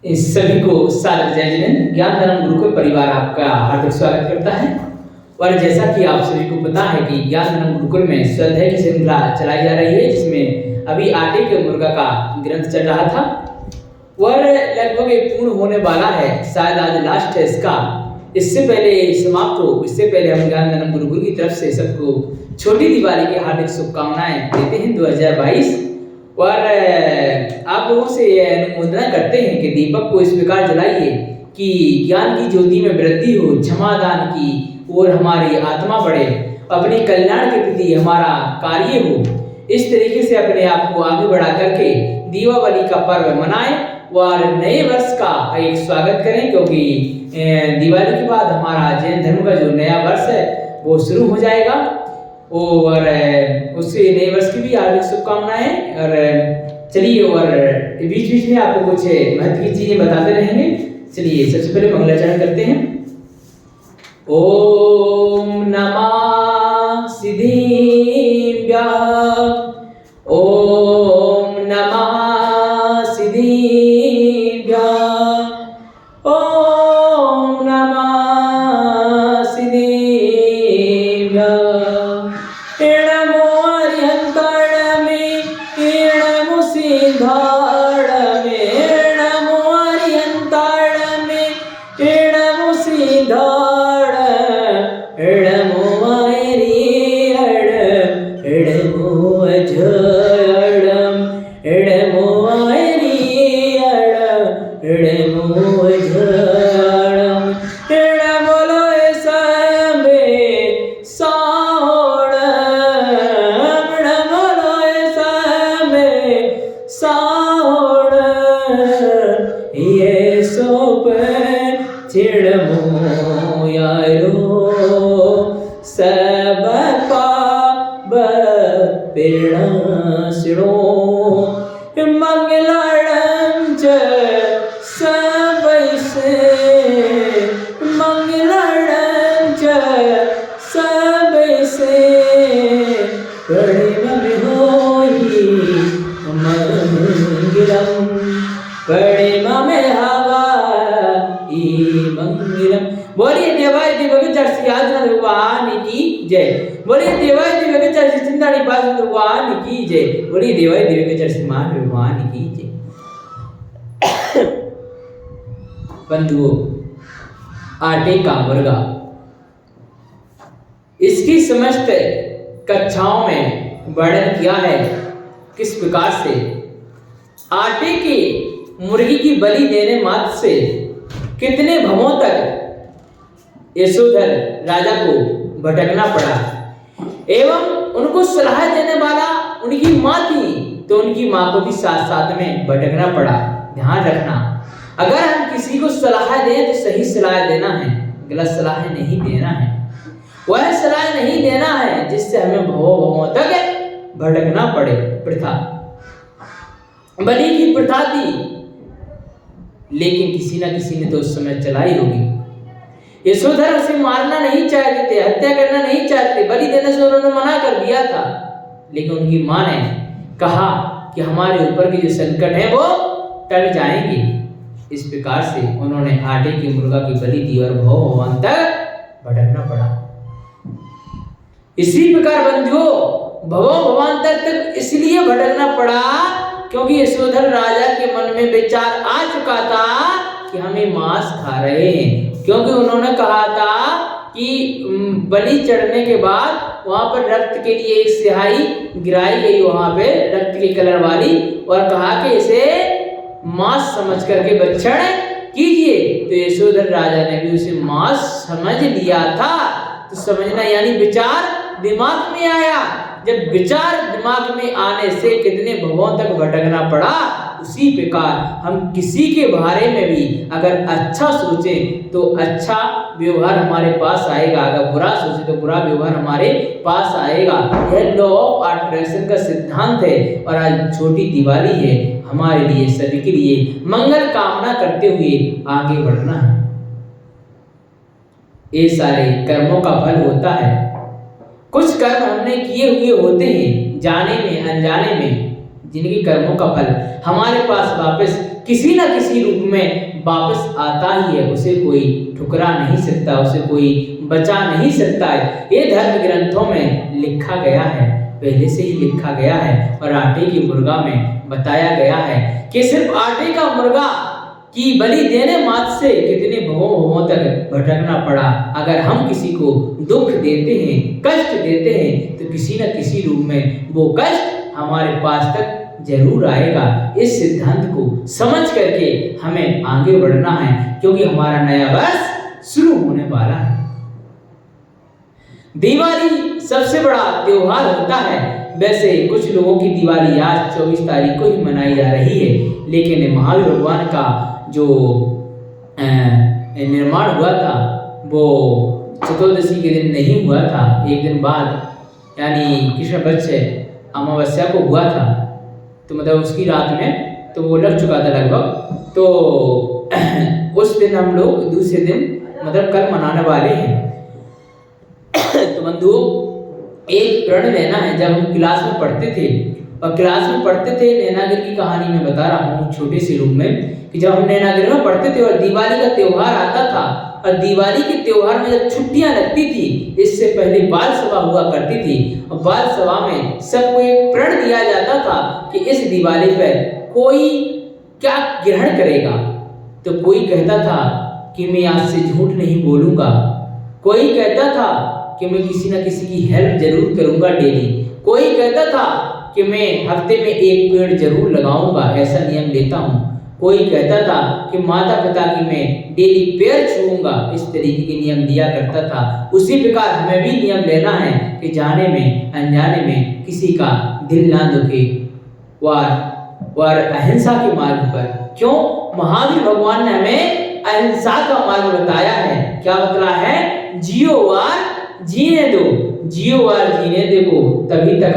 इस सभी को सादर जय जिनेंद्र। ज्ञान धर्म गुरुकुल परिवार आपका हार्दिक स्वागत करता है। और जैसा कि आप सभी को पता है कि ज्ञान धर्म गुरुकुल में स्वाध्याय की श्रृंखला चलाई जा रही है, जिसमें अभी आटे के मुर्गा का ग्रंथ चल रहा था और लगभग पूर्ण होने वाला है। शायद आज लास्ट है इसका। इससे पहले समाप्त हो, इससे पहले हम ज्ञान धर्म गुरुकुल की तरफ से सबको छोटी दिवाली की हार्दिक शुभकामनाएं देते हैं 2022। और आप लोगों से अनुमोदना करते हैं कि दीपक को इस प्रकार जलाइए कि ज्ञान की ज्योति में वृद्धि हो, क्षमादान की और हमारी आत्मा बढ़े, अपने कल्याण के प्रति हमारा कार्य हो। इस तरीके से अपने आप को आगे बढ़ा करके दीपावली का पर्व मनाएं और नए वर्ष का एक स्वागत करें, क्योंकि दिवाली के बाद हमारा जैन धर्म का जो नया वर्ष है वो शुरू हो जाएगा। और उससे नए वर्ष की भी हार्दिक शुभकामनाएं। और चलिए, और बीच बीच में आपको कुछ महत्व की चीजें बताते रहेंगे। चलिए सबसे पहले मंगलाचरण करते हैं। ओम नमः सिद्धिभ्यः, ओम नमः सिद्धिभ्यः, ओम नमः सिद्धिभ्यः। मंगलम च सबसे, मंगलम च सबसे, परिमल होई मंगलम, परिमल हवाई मंगलम। बोलिए देवाय देवगे चर्ची आदिनाथ भगवान की जय। बोलिए देवाय देवगे चर्ची चिंताड़ी पास भगवान की जय। बोलिए देवाय देवगे चर्ची मान भगवान की जय। बंधुओं, आटे का मुर्गा, इसकी समस्त कक्षाओं में वर्णन किया है किस प्रकार से आटे की मुर्गी की बलि देने मात्र से कितने भवों तक यशोधर राजा को भटकना पड़ा, एवं उनको सलाह देने वाला उनकी माँ थी, तो उनकी माँ को भी साथ साथ में भटकना पड़ा। ध्यान रखना, अगर हम किसी को सलाह दें तो सही सलाह देना है, गलत सलाह नहीं देना है। वह सलाह नहीं देना है जिससे हमें भवों तक भटकना पड़े। प्रथा, बलि की प्रथा थी, लेकिन किसी ना किसी ने तो उस समय चलाई होगी। यशोधर उसे मारना नहीं चाहते थे, हत्या करना नहीं चाहते, बलि देने से उन्होंने मना कर दिया था, लेकिन उनकी मां ने कहा कि हमारे ऊपर के जो संकट है वो टल जाएंगे। इस प्रकार से उन्होंने आटे की मुर्गा की बलि दी और भवन तक भटकना पड़ा। इसी प्रकार बंधुओं, भवांतर तक इसलिए भटकना पड़ा क्योंकि यशोधर राजा के मन में विचार आ चुका था कि हमें मांस खा रहे हैं, क्योंकि उन्होंने कहा था कि बलि चढ़ने के बाद वहां पर रक्त के लिए एक स्याही गिराई गई, वहां पे रक्त के कलर वाली, और कहा कि इसे मांस समझ करके भक्षण कीजिए। तो यशोधर राजा ने भी उसे मांस समझ लिया था। तो समझना यानी विचार दिमाग में आया। जब विचार दिमाग में आने से कितने भवों तक भटकना पड़ा, उसी प्रकार हम किसी के बारे में भी अगर अच्छा सोचें तो अच्छा व्यवहार हमारे पास आएगा, अगर बुरा सोचें तो बुरा व्यवहार हमारे पास आएगा। यह लॉ ऑफ अट्रैक्शन का सिद्धांत है। और आज छोटी दिवाली है, हमारे लिए सभी के लिए मंगल कामना करते हुए आगे बढ़ना है। ये सारे कर्मों का फल होता है। कुछ कर्म हमने किए हुए होते हैं, जाने में अनजाने में, जिनके कर्मों का फल हमारे पास वापस किसी न किसी रूप में वापस आता ही है, उसे कोई ठुकरा नहीं सकता, उसे कोई बचा नहीं सकता है। ये धर्म ग्रंथों में लिखा गया है, पहले से ही लिखा गया है और आटे की मुर्गा में बताया गया है कि सिर्फ आटे का मुर्गा की बलि देने मात्र से कितने भवों तक भटकना पड़ा। अगर हम किसी को दुख देते हैं, कष्ट देते हैं, तो किसी न किसी रूप में वो कष्ट हमारे पास तक जरूर आएगा। इस सिद्धांत को समझ करके हमें आगे बढ़ना है, क्योंकि हमारा नया वर्ष शुरू होने वाला है। दिवाली सबसे बड़ा त्योहार होता है। वैसे कुछ लोगों की दिवाली आज 24 तारीख को ही मनाई जा रही है, लेकिन महावीर भगवान का जो निर्माण हुआ था वो चतुर्दशी के दिन नहीं हुआ था, एक दिन बाद यानी कृष्ण पक्ष अमावस्या को हुआ था। तो मतलब उसकी रात में तो वो लग चुका था लगभग, तो उस दिन हम लोग दूसरे दिन मतलब कल मनाने वाले हैं। तो बंधुओं, एक प्रण लेना है। जब हम क्लास में पढ़ते थे और क्लास में पढ़ते थे, नैनागिरी की कहानी मैं बता रहा हूँ छोटे से रूप में, कि जब हम नैनागिरी में पढ़ते थे और दिवाली का त्योहार आता था, और दिवाली के त्योहार में जब छुट्टियां लगती थी, इससे पहले बाल सभा हुआ करती थी, और बाल सभा में सबको एक प्रण दिया जाता था कि इस दिवाली पर कोई क्या ग्रहण करेगा। तो कोई कहता था कि मैं आज से झूठ नहीं बोलूंगा, कोई कहता था कि मैं किसी न किसी की हेल्प जरूर करूंगा डेली, कोई कहता था कि मैं हफ्ते में एक पेड़ जरूर लगाऊंगा, ऐसा नियम लेता हूँ, कोई कहता था कि माता पिता की मैं डेली पैर छूऊंगा, इस तरीके के नियम लिया करता था। उसी प्रकार हमें भी नियम लेना है कि जाने में अनजाने में किसी का दिल ना दुखे, और अहिंसा के मार्ग पर। क्यों? महावीर भगवान ने हमें अहिंसा का मार्ग बताया है। क्या बतला है? जियो और जीने दो, जियो और जीने दो, तभी तक